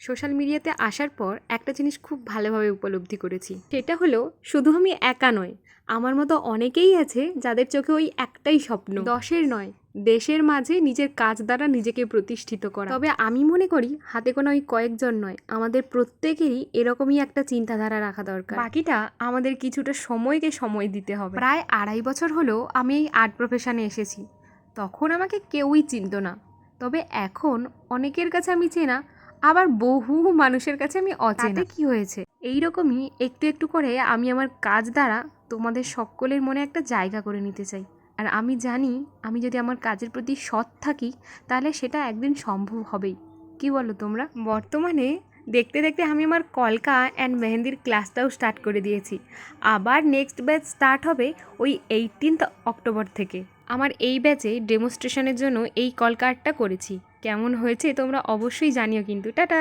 Social মিডিয়াতে আসার পর একটা জিনিস খুব ভালোভাবে উপলব্ধি করেছি, সেটা হলো শুধু আমি একা নয়, আমার মতো অনেকেই আছে যাদের চোখে ওই একটাই স্বপ্ন, দশের নয় দেশের মাঝে নিজের কাজ দ্বারা নিজেকে প্রতিষ্ঠিত করা। তবে আমি মনে করি হাতে গোনা ওই কয়েকজন নয়, আমাদের প্রত্যেকেরই এরকমই একটা চিন্তাধারা রাখা দরকার। বাকিটা আমাদের কিছুটা সময়কে সময় দিতে হবে। প্রায় 2.5 বছর হলো আমি এই আর্ট প্রফেশনে এসেছি। তখন আমাকে কেউই চিনত না, তবে এখন অনেকের কাছে আমি চেনা, আবার বহু মানুষের কাছে আমি অচেনা। তাতে কি হয়েছে, এইরকমই একটু একটু করে আমি আমার কাজ দ্বারা তোমাদের সকলের মনে একটা জায়গা করে নিতে চাই। আর আমি জানি আমি যদি আমার কাজের প্রতি সৎ থাকি তাহলে সেটা একদিন সম্ভব হবেই। কি বলো তোমরা? বর্তমানে দেখতে দেখতে আমি আমার কলকা অ্যান্ড মেহেন্দির ক্লাসটাও স্টার্ট করে দিয়েছি। আবার নেক্সট ব্যাচ স্টার্ট হবে ওই 18 অক্টোবর থেকে। আমার এই ব্যাচে ডেমনস্ট্রেশনের জন্য এই কলকা আর্টটা করেছি। কেমন হয়েছে তোমরা অবশ্যই জানিও কিন্তু। টাটা।